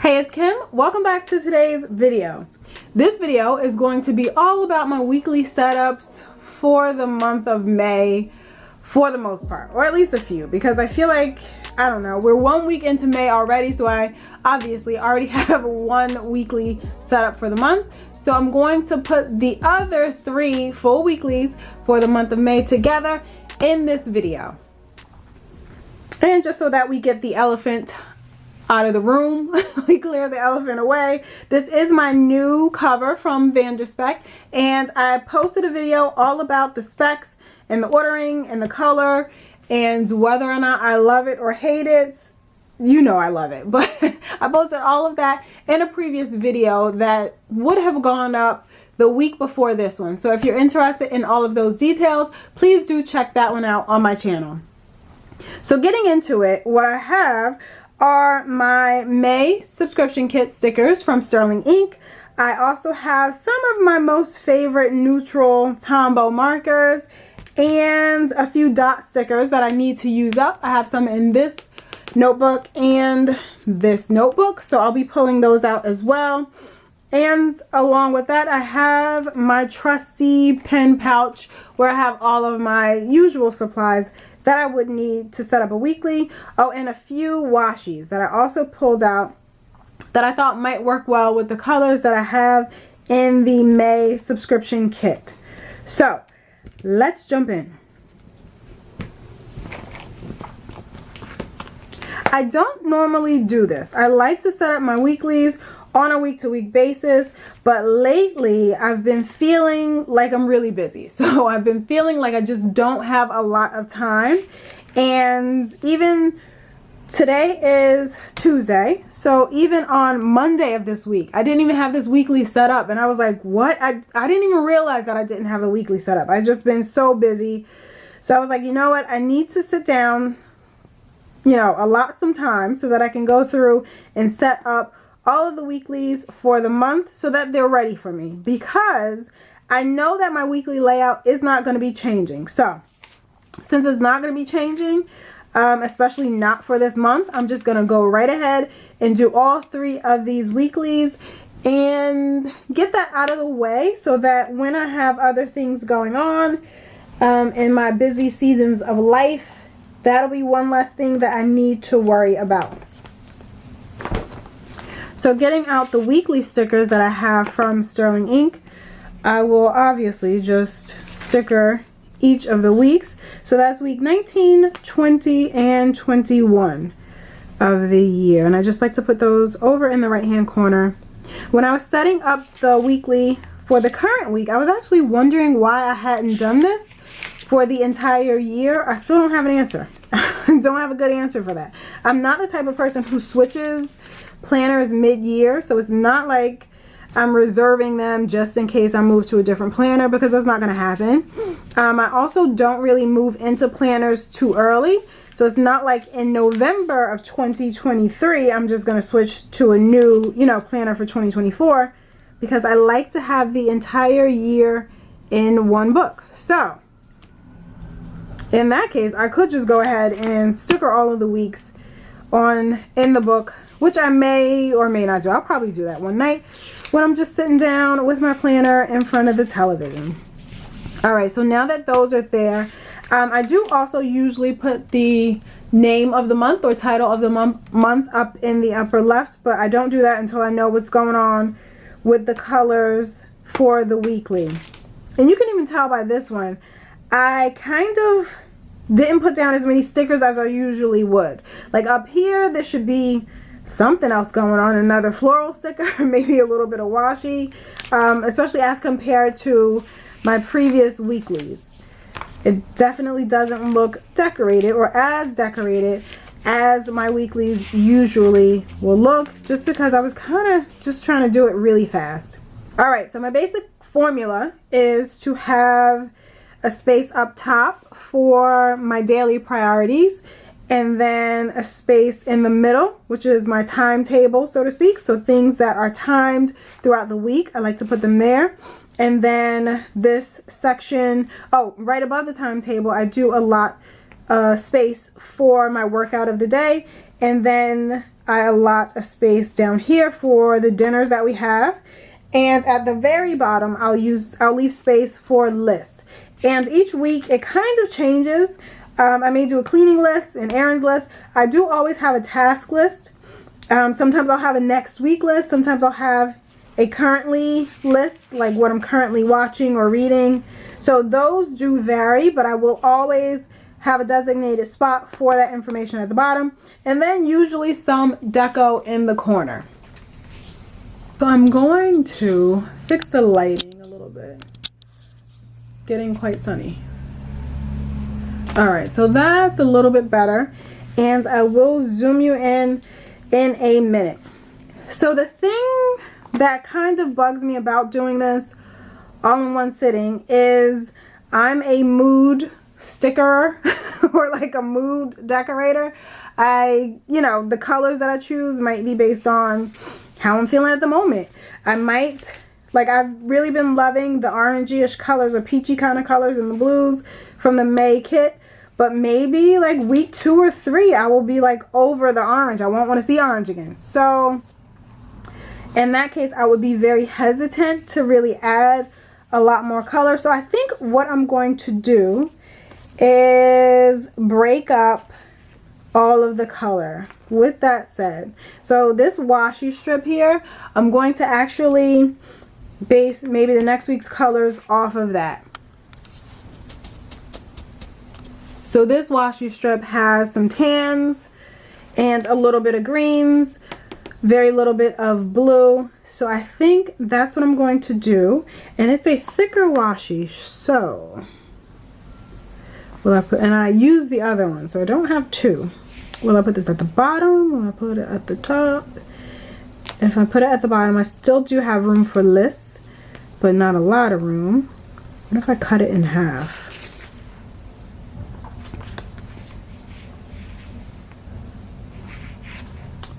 Hey, it's Kim. Welcome back to today's video. This video is going to be all about my weekly setups for the month of May, for the most part, or at least a few, because I feel like, I don't know, we're 1 week into May already, so I obviously already have one weekly setup for the month. So I'm going to put the other 3 full weeklies for the month of May together in this video. And just so that we get the elephant out of the room, we clear the elephant away. This is my new cover from VanderSpec, and I posted a video all about the specs and the ordering and the color and whether or not I love it or hate it. You know I love it, but I posted all of that in a previous video that would have gone up the week before this one. So if you're interested in all of those details, please do check that one out on my channel. So getting into it, what I have are my May subscription kit stickers from Sterling Ink. I also have some of my most favorite neutral Tombow markers and a few dot stickers that I need to use up. I have some in this notebook and this notebook, so I'll be pulling those out as well. And along with that, I have my trusty pen pouch where I have all of my usual supplies that I would need to set up a weekly. Oh, and a few washies that I also pulled out that I thought might work well with the colors that I have in the May subscription kit. So let's jump in. I don't normally do this. I like to set up my weeklies on a week-to-week basis, but lately I've been feeling like I'm really busy. So I've been feeling like I just don't have a lot of time. And even today is Tuesday, so even on Monday of this week, I didn't even have this weekly set up, and I was like, what? I didn't even realize that I didn't have the weekly set up. I've just been so busy. So I was like, you know what? I need to sit down, allot some time so that I can go through and set up all of the weeklies for the month so that they're ready for me, because I know that my weekly layout is not going to be changing. So since it's not going to be changing, especially not for this month, I'm just going to go right ahead and do all 3 of these weeklies and get that out of the way so that when I have other things going on in my busy seasons of life, that'll be one less thing that I need to worry about. So getting out the weekly stickers that I have from Sterling Ink, I will obviously just sticker each of the weeks. So that's week 19, 20, and 21 of the year. And I just like to put those over in the right hand corner. When I was setting up the weekly for the current week, I was actually wondering why I hadn't done this for the entire year. I still don't have an answer. Don't have a good answer for that. I'm not the type of person who switches planners mid-year, so it's not like I'm reserving them just in case I move to a different planner, because that's not going to happen. I also don't really move into planners too early, so it's not like in November of 2023 I'm just going to switch to a new planner for 2024, because I like to have the entire year in one book. So in that case, I could just go ahead and sticker all of the weeks in the book, which I may or may not do. I'll probably do that one night when I'm just sitting down with my planner in front of the television. Alright, so now that those are there, I do also usually put the name of the month or title of the month up in the upper left, but I don't do that until I know what's going on with the colors for the weekly. And you can even tell by this one, I kind of didn't put down as many stickers as I usually would. Like up here, there should be something else going on, another floral sticker, maybe a little bit of washi, especially as compared to my previous weeklies. It definitely doesn't look decorated or as decorated as my weeklies usually will look, just because I was kind of just trying to do it really fast. Alright, so my basic formula is to have a space up top for my daily priorities, and then a space in the middle, which is my timetable, so to speak. So things that are timed throughout the week, I like to put them there. And then this section, right above the timetable, I do a lot space for my workout of the day and then I allot a space down here for the dinners that we have. And at the very bottom, I'll leave space for lists. And each week it kind of changes. I may do a cleaning list, an errands list. I do always have a task list. Sometimes I'll have a next week list. Sometimes I'll have a currently list, like what I'm currently watching or reading. So those do vary, but I will always have a designated spot for that information at the bottom. And then usually some deco in the corner. So I'm going to fix the lighting a little bit. It's getting quite sunny. Alright, so that's a little bit better. And I will zoom you in a minute. So the thing that kind of bugs me about doing this all in one sitting is I'm a mood sticker or like a mood decorator. You know, the colors that I choose might be based on how I'm feeling at the moment. I might, like, I've really been loving the orangey-ish colors or peachy kind of colors and the blues from the May kit. But maybe like week 2 or 3, I will be like over the orange. I won't want to see orange again. So in that case, I would be very hesitant to really add a lot more color. So I think what I'm going to do is break up all of the color. With that said, so this washi strip here, I'm going to actually base maybe the next week's colors off of that. So this washi strip has some tans and a little bit of greens, very little bit of blue. So I think that's what I'm going to do. And it's a thicker washi, so will I put, and I use the other one, so I don't have two. Will I put this at the bottom? Will I put it at the top? If I put it at the bottom, I still do have room for lists, but not a lot of room. What if I cut it in half?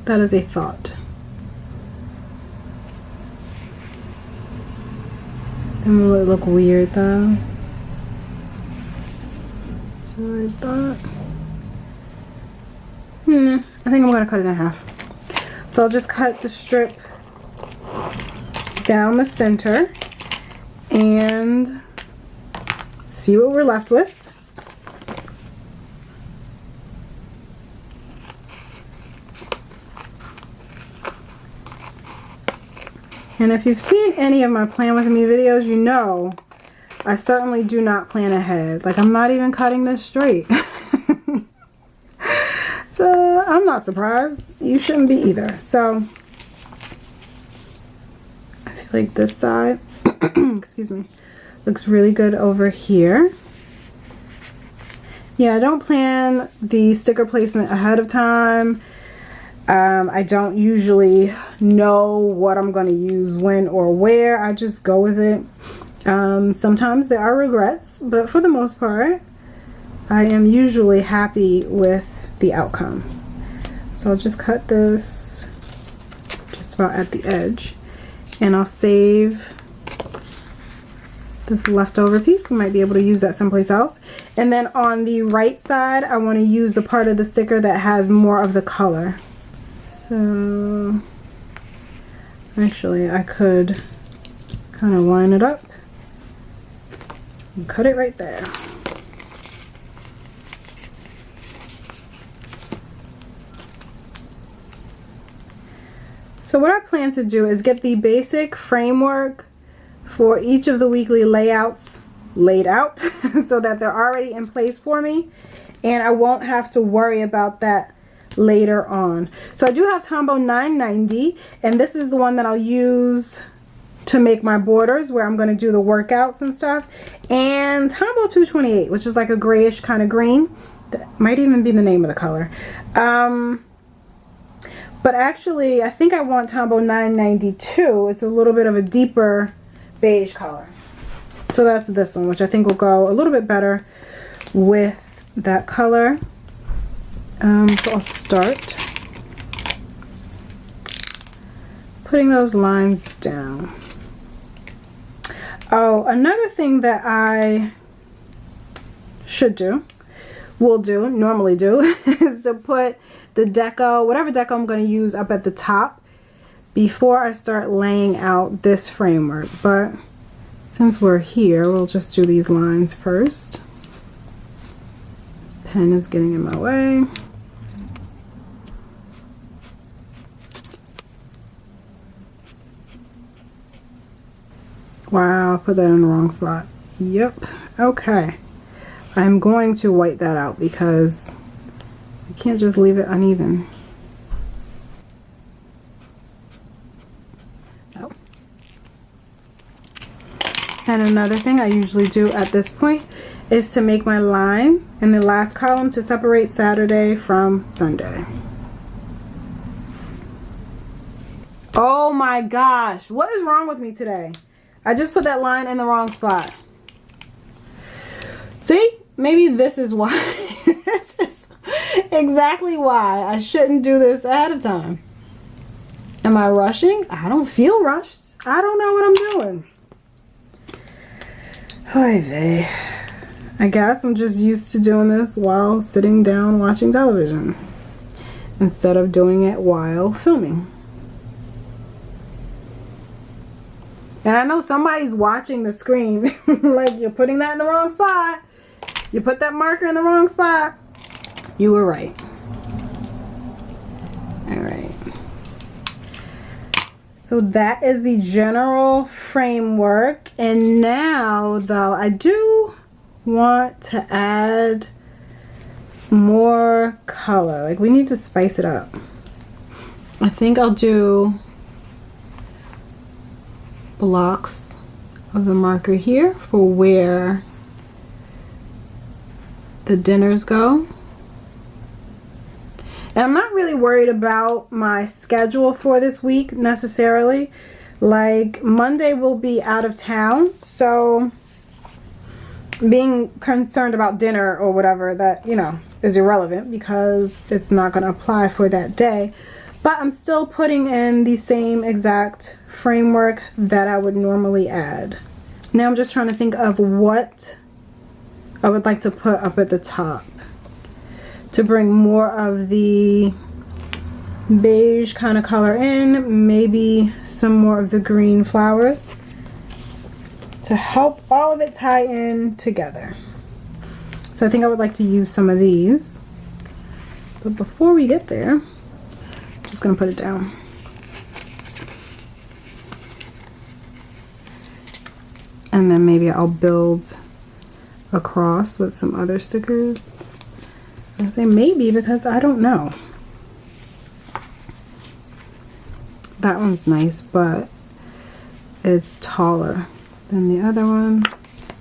That is a thought. And will it look weird though? So I thought, I think I'm gonna cut it in half. So I'll just cut the strip down the center and see what we're left with. And if you've seen any of my Plan With Me videos, you know I certainly do not plan ahead. Like, I'm not even cutting this straight. So I'm not surprised. You shouldn't be either. So I feel like this side, excuse me, looks really good over here. Yeah, I don't plan the sticker placement ahead of time. I don't usually know what I'm going to use when or where. I just go with it. Sometimes there are regrets, but for the most part, I am usually happy with the outcome. So I'll just cut this just about at the edge, and I'll save this leftover piece. We might be able to use that someplace else. And then on the right side, I want to use the part of the sticker that has more of the color. So actually I could kind of line it up and cut it right there. So what I plan to do is get the basic framework for each of the weekly layouts laid out so that they're already in place for me, and I won't have to worry about that later on. So I do have Tombow 990, and this is the one that I'll use to make my borders where I'm going to do the workouts and stuff, and Tombow 228, which is like a grayish kind of green. That might even be the name of the color. But actually I think I want Tombow 992. It's a little bit of a deeper beige color. So that's this one, which I think will go a little bit better with that color. So I'll start putting those lines down. Oh, another thing that I should do normally do, is to put the deco, whatever deco I'm going to use, up at the top before I start laying out this framework. But since we're here, we'll just do these lines first. This pen is getting in my way. Wow, I put that in the wrong spot. Yep. Okay. I'm going to white that out because you can't just leave it uneven. Oh. And another thing I usually do at this point is to make my line in the last column to separate Saturday from Sunday. Oh my gosh, what is wrong with me today? I just put that line in the wrong spot. See? Maybe this is why. This is exactly why I shouldn't do this ahead of time. Am I rushing? I don't feel rushed. I don't know what I'm doing. Oy vey. I guess I'm just used to doing this while sitting down watching television instead of doing it while filming. And I know somebody's watching the screen like, you're putting that in the wrong spot. You put that marker in the wrong spot. You were right. All right. So that is the general framework. And now, though, I do want to add more color. Like, we need to spice it up. I think I'll do blocks of the marker here for where the dinners go. And I'm not really worried about my schedule for this week necessarily. Like, Monday will be out of town, so being concerned about dinner or whatever, that, you know, is irrelevant because it's not going to apply for that day. But I'm still putting in the same exact framework that I would normally add. Now I'm just trying to think of what I would like to put up at the top to bring more of the beige kind of color in, maybe some more of the green flowers to help all of it tie in together. So I think I would like to use some of these, but before we get there, I'm just gonna put it down. And then maybe I'll build across with some other stickers. I say maybe because I don't know. That one's nice, but it's taller than the other one.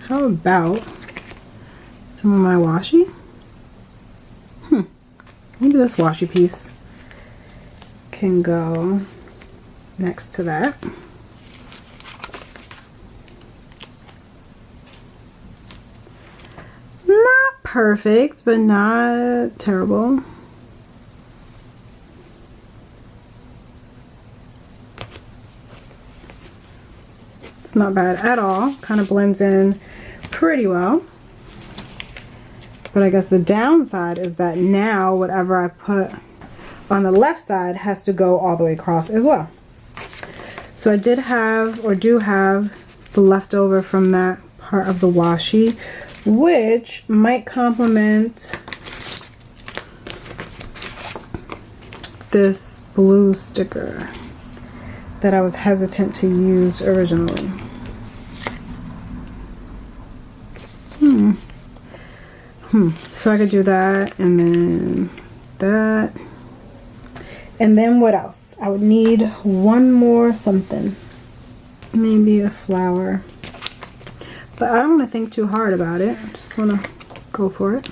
How about some of my washi? Maybe this washi piece can go next to that. Not perfect, but not terrible. It's not bad at all. Kind of blends in pretty well. But I guess the downside is that now whatever I put on the left side has to go all the way across as well. So I did have, or do have, the leftover from that part of the washi, which might complement this blue sticker that I was hesitant to use originally. So I could do that, and then that, and then what else? I would need one more something, maybe a flower, but I don't want to think too hard about it. I just want to go for it.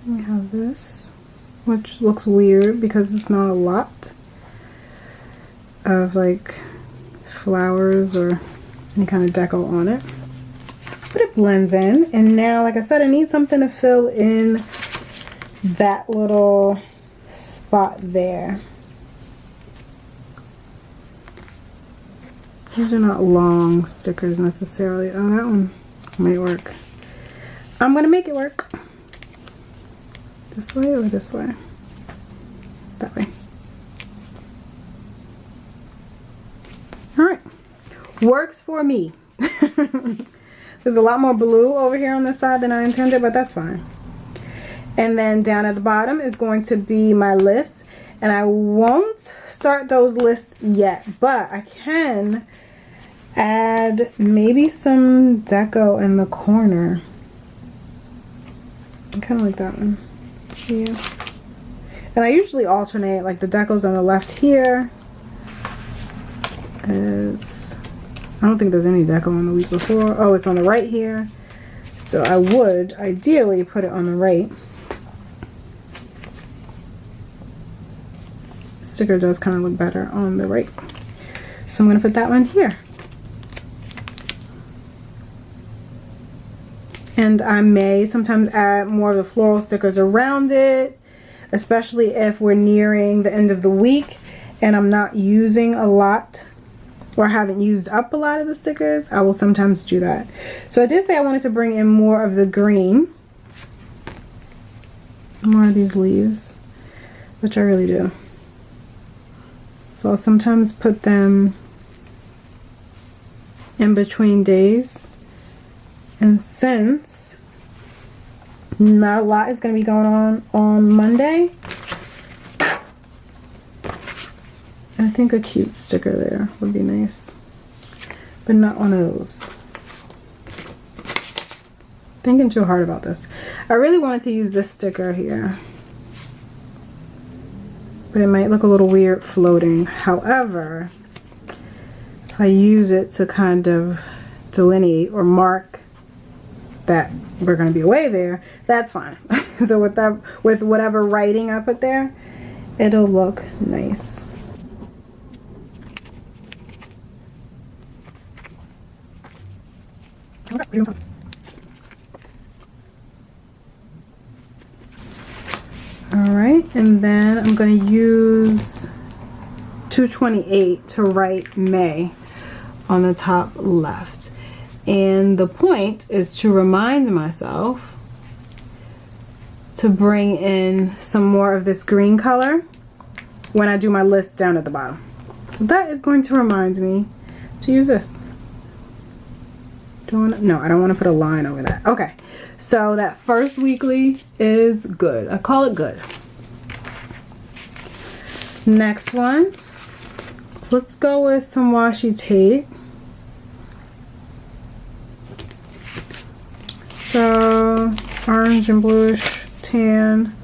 We have this, which looks weird because it's not a lot of like flowers or any kind of deco on it, but it blends in. And now, like I said, I need something to fill in that little spot there. These are not long stickers necessarily. Oh, that one might work. I'm gonna make it work. This way or this way? That way. Alright. Works for me. There's a lot more blue over here on this side than I intended, but that's fine. And then down at the bottom is going to be my list. And I won't start those lists yet, but I can add maybe some deco in the corner. I kind of like that one. Yeah. And I usually alternate, like the deco's on the left here. I don't think there's any deco on the week before. Oh, it's on the right here. So I would ideally put it on the right. The sticker does kind of look better on the right. So I'm going to put that one here. And I may sometimes add more of the floral stickers around it, especially if we're nearing the end of the week and I'm not using a lot or haven't used up a lot of the stickers. I will sometimes do that. So I did say I wanted to bring in more of the green, more of these leaves, which I really do. So I'll sometimes put them in between days. And since not a lot is going to be going on Monday, I think a cute sticker there would be nice, but not one of those. Thinking too hard about this. I really wanted to use this sticker here, but it might look a little weird floating. However, if I use it to kind of delineate or mark that we're going to be away there, that's fine. So with whatever writing I put there, it'll look nice. Alright, and then I'm going to use 228 to write May on the top left. And the point is to remind myself to bring in some more of this green color when I do my list down at the bottom. So that is going to remind me to use this. No, I don't want to put a line over that. Okay, so that first weekly is good. I call it good. Next one, let's go with some washi tape. So orange and bluish tan.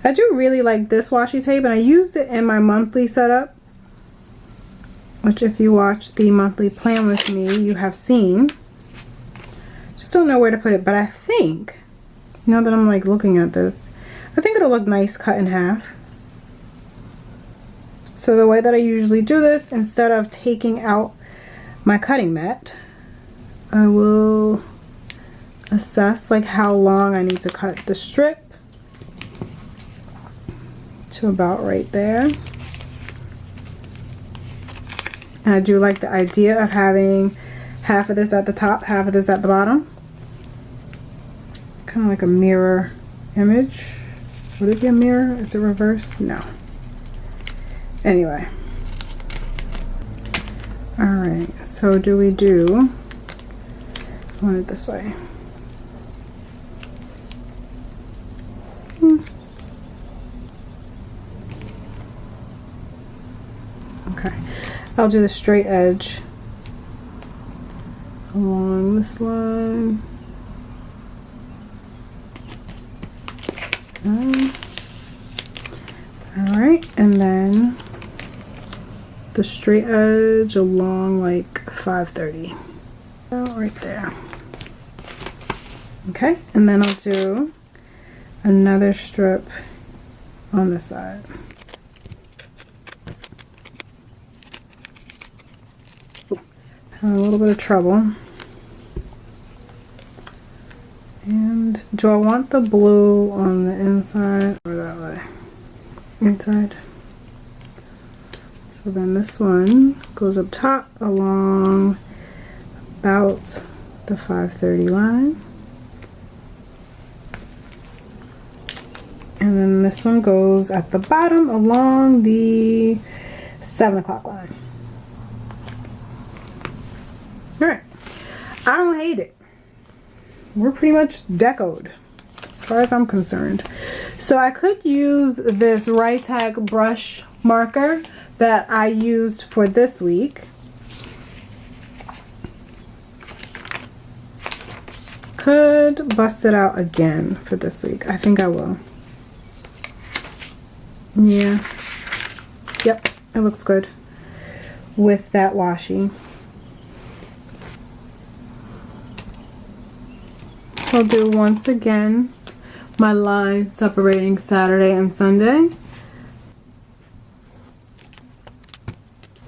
I do really like this washi tape, and I used it in my monthly setup, which if you watch the monthly plan with me, you have seen. Just don't know where to put it, but I think, now that I'm like looking at this, I think it'll look nice cut in half. So the way that I usually do this, instead of taking out my cutting mat, I will assess like how long I need to cut the strip to about right there. And I do like the idea of having half of this at the top, half of this at the bottom. Kind of like a mirror image. Would it be a mirror? Is it reverse? No. Anyway. Alright, so do we do... I want it this way. Okay. I'll do the straight edge along this line. Alright, and then the straight edge along like 530. Right there. Okay, and then I'll do another strip on this side. Having a little bit of trouble. And do I want the blue on the inside or that way? inside. So then this one goes up top along about the 530 line. And then this one goes at the bottom along the 7 o'clock line. Alright. I don't hate it. We're pretty much decoed as far as I'm concerned. So I could use this Rytag brush marker that I used for this week. Could bust it out again for this week. I think I will. Yeah. Yep, it looks good with that washi. I'll do once again my line separating Saturday and Sunday.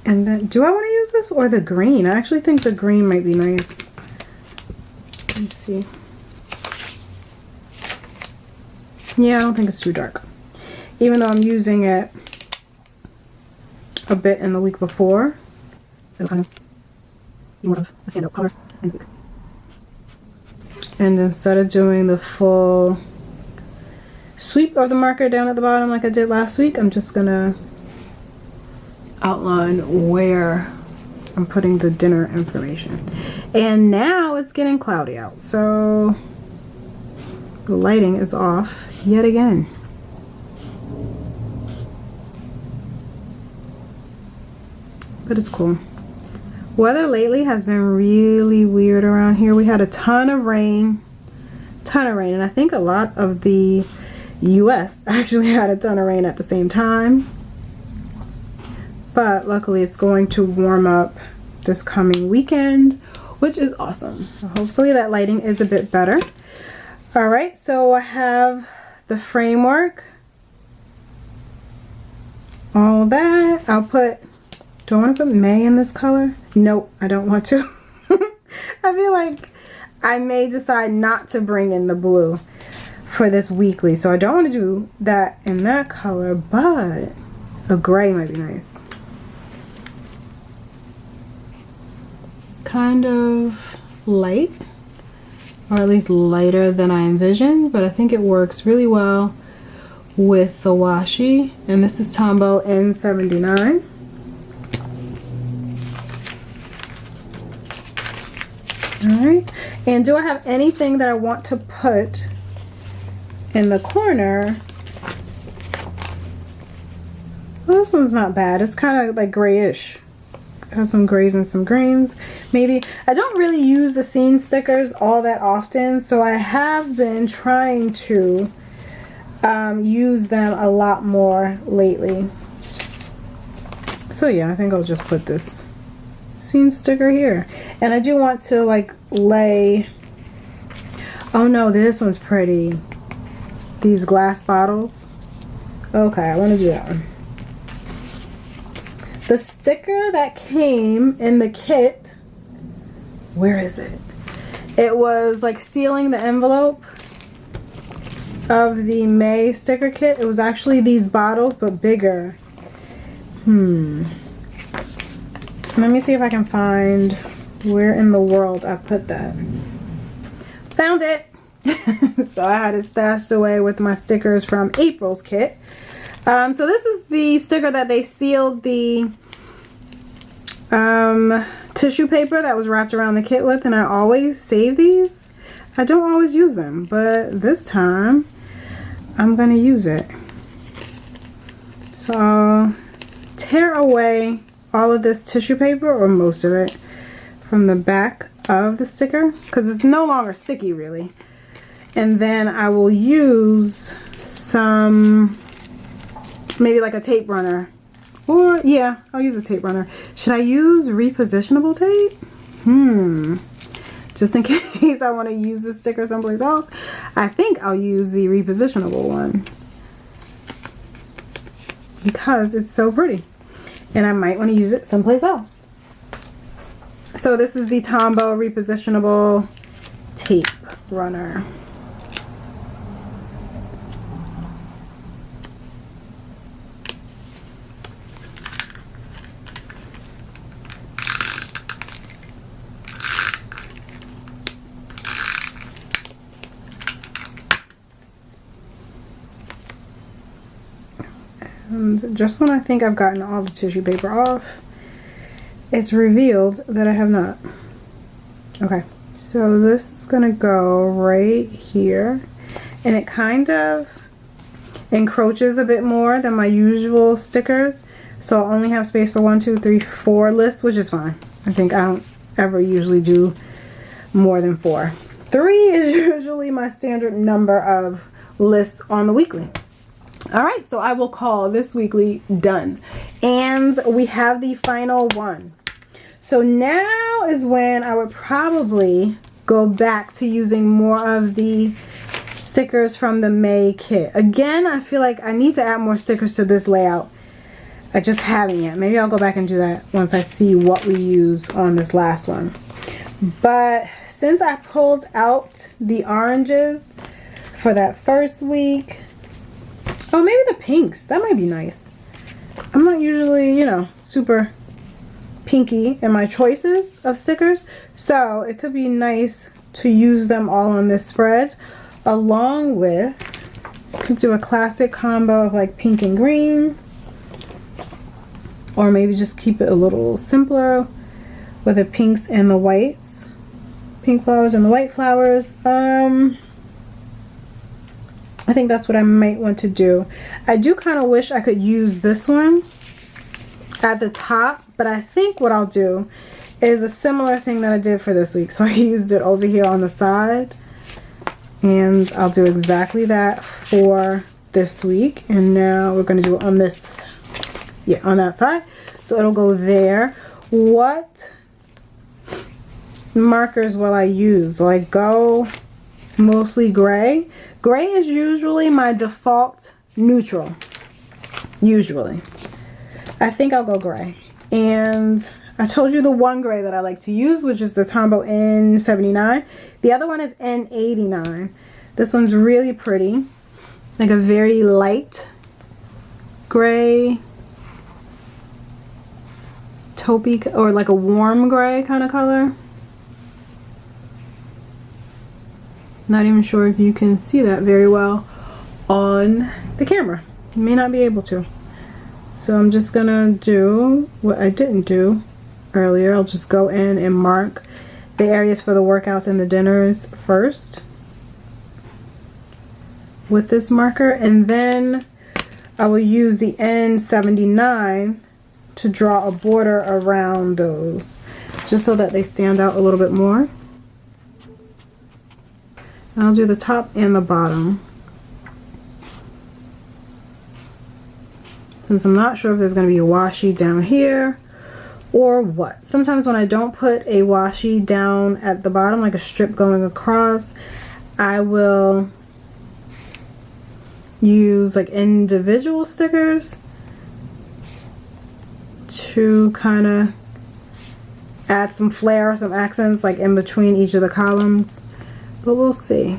And then, do I want to use this or the green? I actually think the green might be nice. Let's see. Yeah, I don't think it's too dark. Even though I'm using it a bit in the week before. It'll kind of be more of a standout color. And instead of doing the full sweep of the marker down at the bottom like I did last week, I'm just gonna outline where I'm putting the dinner information. And now it's getting cloudy out, so the lighting is off yet again. But it's cool. Weather lately has been really weird around here. We had a ton of rain, and I think a lot of the US actually had a ton of rain at the same time. But luckily it's going to warm up this coming weekend, which is awesome. So hopefully that lighting is a bit better. All right, so I have the framework, all that. I'll put, do I want to put May in this color? Nope, I don't want to. I feel like I may decide not to bring in the blue for this weekly, so I don't want to do that in that color, but a gray might be nice. It's kind of light, or at least lighter than I envisioned, but I think it works really well with the washi. And this is Tombow N79. Alright, and do I have anything that I want to put in the corner? Well, this one's not bad. It's kind of like grayish. It has some grays and some greens. Maybe. I don't really use the scene stickers all that often, so I have been trying to use them a lot more lately. So yeah, I think I'll just put this scene sticker here. And I do want to like lay, oh no, this one's pretty. These glass bottles. Okay, I want to do that one. The sticker that came in the kit, where is it? It was like sealing the envelope of the May sticker kit. It was actually these bottles, but bigger. Let me see if I can find where in the world I put that. Found it! So I had it stashed away with my stickers from April's kit. So this is the sticker that they sealed the tissue paper that was wrapped around the kit with, and I always save these. I don't always use them, but this time I'm gonna use it. So I'll tear away all of this tissue paper, or most of it, from the back of the sticker, because it's no longer sticky really. And then I will use some, maybe like a tape runner, or yeah, I'll use a tape runner. Should I use repositionable tape? Just in case I want to use this sticker someplace else. I think I'll use the repositionable one because it's so pretty, and I might want to use it someplace else. So this is the Tombow repositionable tape runner. And just when I think I've gotten all the tissue paper off, it's revealed that I have not. Okay, so this is gonna go right here, and it kind of encroaches a bit more than my usual stickers, so I'll only have space for 1, 2, 3, 4 lists, which is fine. I think I don't ever usually do more than 4. 3 is usually my standard number of lists on the weekly. Alright, so I will call this weekly done, and we have the final one. So now is when I would probably go back to using more of the stickers from the May kit. Again, I feel like I need to add more stickers to this layout. I just haven't yet. Maybe I'll go back and do that once I see what we use on this last one. But since I pulled out the oranges for that first week, oh, maybe the pinks. That might be nice. I'm not usually, you know, super pinky in my choices of stickers, so it could be nice to use them all on this spread, along with, could do a classic combo of like pink and green, or maybe just keep it a little simpler with the pinks and the whites, pink flowers and the white flowers. I think that's what I might want to do. I do kind of wish I could use this one at the top, but I think what I'll do is a similar thing that I did for this week. So I used it over here on the side, and I'll do exactly that for this week. And now we're going to do it on this, yeah, on that side. So it'll go there. What markers will I use? Will I go mostly gray? Gray is usually my default neutral. Usually. I think I'll go gray. And I told you the one gray that I like to use, which is the Tombow N79. The other one is N89. This one's really pretty. Like a very light gray, taupey, or like a warm gray kind of color. Not even sure if you can see that very well on the camera. You may not be able to. So I'm just gonna do what I didn't do earlier. I'll just go in and mark the areas for the workouts and the dinners first with this marker, and then I will use the N79 to draw a border around those, just so that they stand out a little bit more. And I'll do the top and the bottom, since I'm not sure if there's going to be a washi down here or what. Sometimes when I don't put a washi down at the bottom, like a strip going across, I will use like individual stickers to kind of add some flair, some accents like in between each of the columns. But we'll see.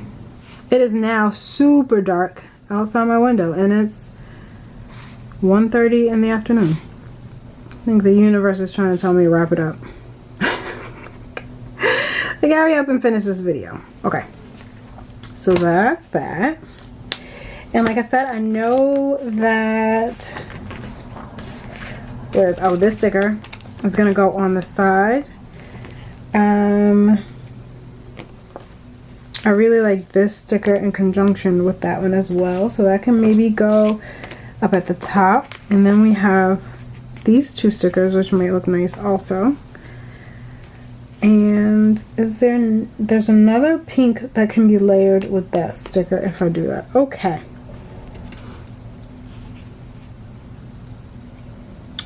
It is now super dark outside my window, and it's 1:30 in the afternoon. I think the universe is trying to tell me to wrap it up. Like, hurry up and finish this video. Okay. So that's that. And like I said, I know that there's, oh, this sticker is going to go on the side. I really like this sticker in conjunction with that one as well, so that can maybe go up at the top. And then we have these two stickers, which might look nice also. And there's another pink that can be layered with that sticker if I do that. Okay,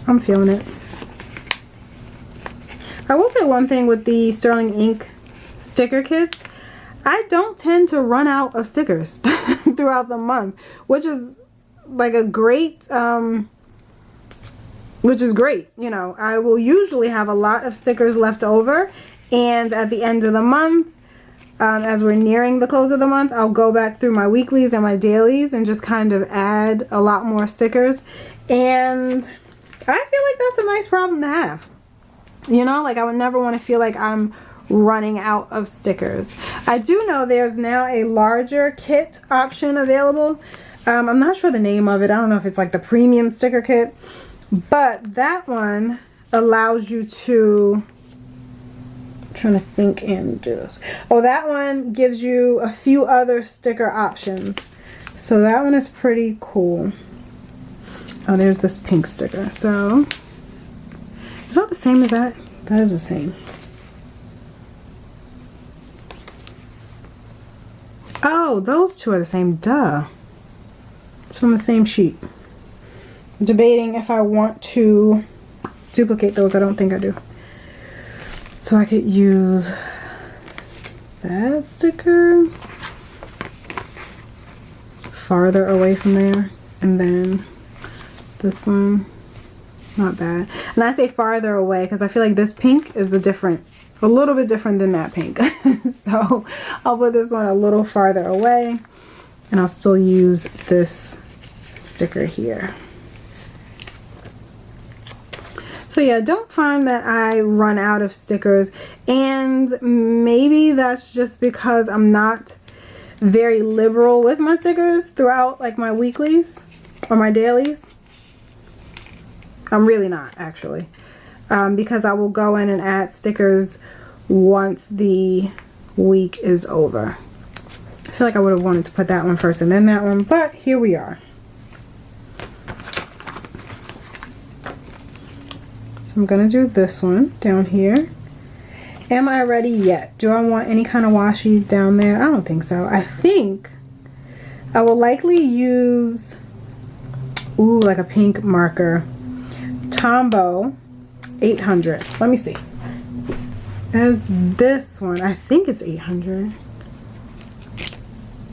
I'm feeling it. I will say one thing with the Sterling Ink sticker kits, I don't tend to run out of stickers throughout the month, which is like a great, which is great. You know, I will usually have a lot of stickers left over, and at the end of the month, as we're nearing the close of the month, I'll go back through my weeklies and my dailies and just kind of add a lot more stickers. And I feel like that's a nice problem to have. You know, like I would never want to feel like I'm running out of stickers. I do know there's now a larger kit option available. I'm not sure the name of it. I don't know if it's like the premium sticker kit, but that one allows you to, I'm trying to think and do this. Oh, that one gives you a few other sticker options. So that one is pretty cool. Oh, there's this pink sticker. So it's not the same as that. That is the same. Oh, those two are the same. Duh. It's from the same sheet. I'm debating if I want to duplicate those. I don't think I do. So I could use that sticker farther away from there, and then this one, not bad. And I say farther away because I feel like this pink is a little bit different than that pink. So I'll put this one a little farther away, and I'll still use this sticker here. So yeah, don't find that I run out of stickers, and maybe that's just because I'm not very liberal with my stickers throughout like my weeklies or my dailies. I'm really not, actually, because I will go in and add stickers once the week is over. I feel like I would have wanted to put that one first and then that one, but here we are. So I'm gonna do this one down here. Am I ready yet? Do I want any kind of washi down there? I don't think so. I think I will likely use, ooh, like a pink marker. Tombow 800. Let me see. As this one, I think it's 800.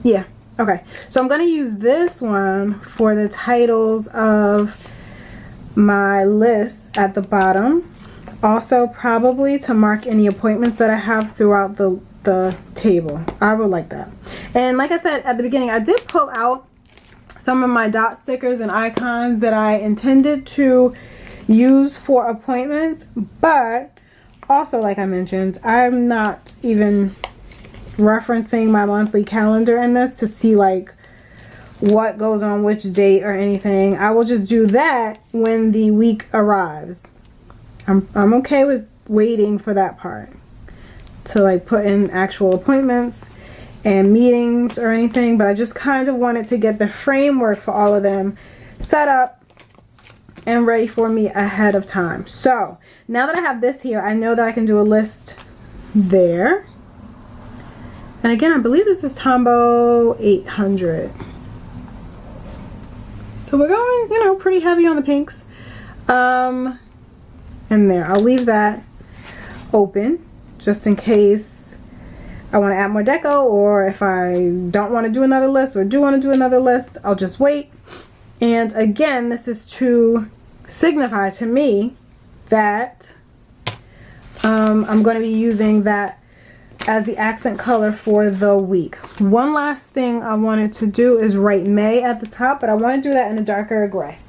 Yeah, okay. So I'm gonna use this one for the titles of my list at the bottom. Also probably to mark any appointments that I have throughout the table. I would like that. And like I said at the beginning, I did pull out some of my dot stickers and icons that I intended to use for appointments, but also, like I mentioned, I'm not even referencing my monthly calendar in this to see like what goes on which date or anything. I will just do that when the week arrives. I'm okay with waiting for that part to like put in actual appointments and meetings or anything, but I just kind of wanted to get the framework for all of them set up and ready for me ahead of time. So now that I have this here, I know that I can do a list there. And again, I believe this is Tombow 800. So we're going, you know, pretty heavy on the pinks. And there, I'll leave that open just in case I want to add more deco, or if I don't want to do another list or do want to do another list, I'll just wait. And again, this is to signify to me that I'm going to be using that as the accent color for the week. One last thing I wanted to do is write May at the top, but I want to do that in a darker gray.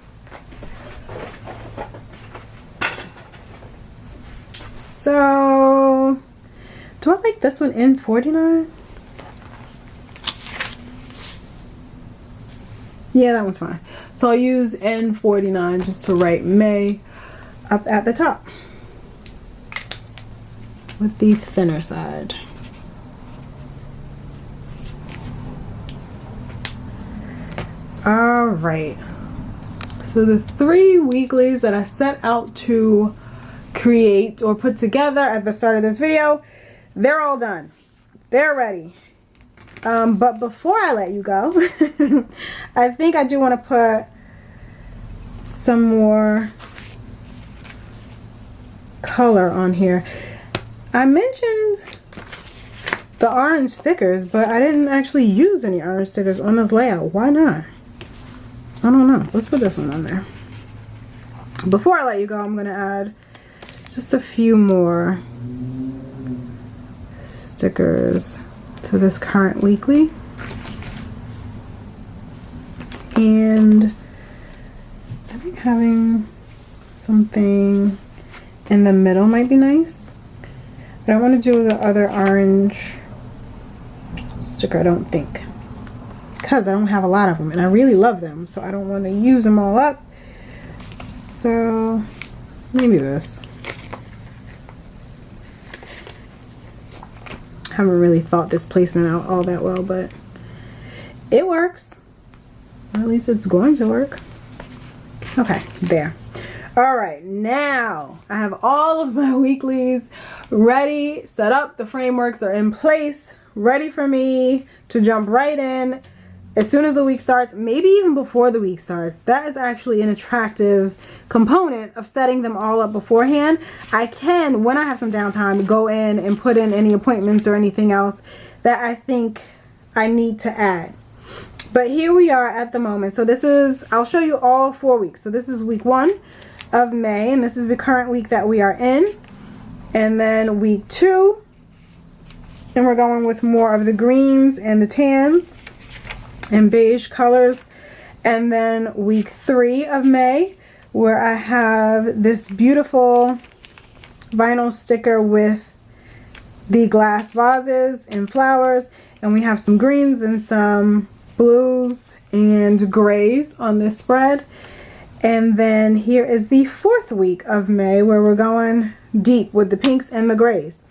So do I like this one in 49? Yeah, that one's fine. So I'll use N49 just to write May up at the top with the thinner side. All right. So the 3 weeklies that I set out to create or put together at the start of this video, they're all done. They're ready. But before I let you go, I think I do want to put some more color on here. I mentioned the orange stickers, but I didn't actually use any orange stickers on this layout. Why not? I don't know. Let's put this one on there. Before I let you go, I'm going to add just a few more stickers to this current weekly. And I think having something in the middle might be nice. But I want to do the other orange sticker, I don't think. because I don't have a lot of them and I really love them, so I don't want to use them all up. So maybe this. Haven't really thought this placement out all that well, but it works. Or at least it's going to work. Okay, there. All right, now I have all of my weeklies ready, set up. The frameworks are in place, ready for me to jump right in as soon as the week starts, maybe even before the week starts. That is actually an attractive component of setting them all up beforehand. I can, when I have some downtime, go in and put in any appointments or anything else that I think I need to add. But here we are at the moment. So this is, I'll show you all 4 weeks. So this is week 1 of May, and this is the current week that we are in. And then week 2, and we're going with more of the greens and the tans and beige colors. And then week 3 of May, where I have this beautiful vinyl sticker with the glass vases and flowers, and we have some greens and some blues and grays on this spread. And then here is the 4th week of May, where we're going deep with the pinks and the grays.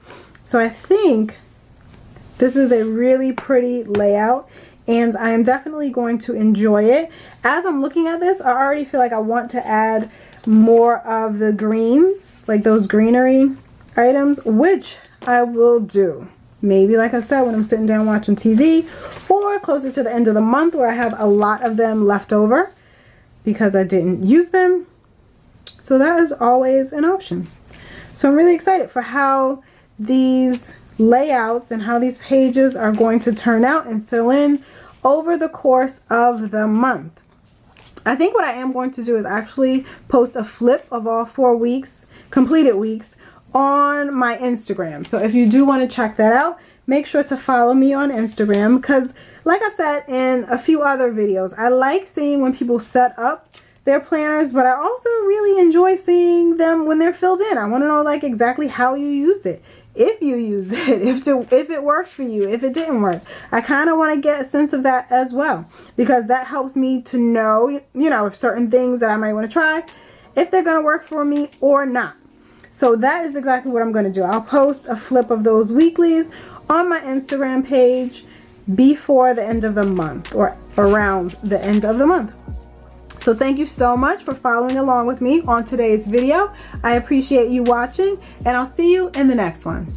So I think this is a really pretty layout, and I am definitely going to enjoy it. As I'm looking at this, I already feel like I want to add more of the greens, like those greenery items, which I will do. Maybe, like I said, when I'm sitting down watching TV, or closer to the end of the month where I have a lot of them left over because I didn't use them. So that is always an option. So I'm really excited for how these layouts and how these pages are going to turn out and fill in over the course of the month. I think what I am going to do is actually post a flip of all 4 weeks, completed weeks, on my Instagram. So if you do want to check that out, make sure to follow me on Instagram, because like I've said in a few other videos, I like seeing when people set up their planners, but I also really enjoy seeing them when they're filled in. I want to know like exactly how you used it, if you used it, if it works for you, if it didn't work. I kind of want to get a sense of that as well, because that helps me to know, you know, if certain things that I might want to try, if they're going to work for me or not. So that is exactly what I'm going to do. I'll post a flip of those weeklies on my Instagram page before the end of the month, or around the end of the month. So thank you so much for following along with me on today's video. I appreciate you watching, and I'll see you in the next one.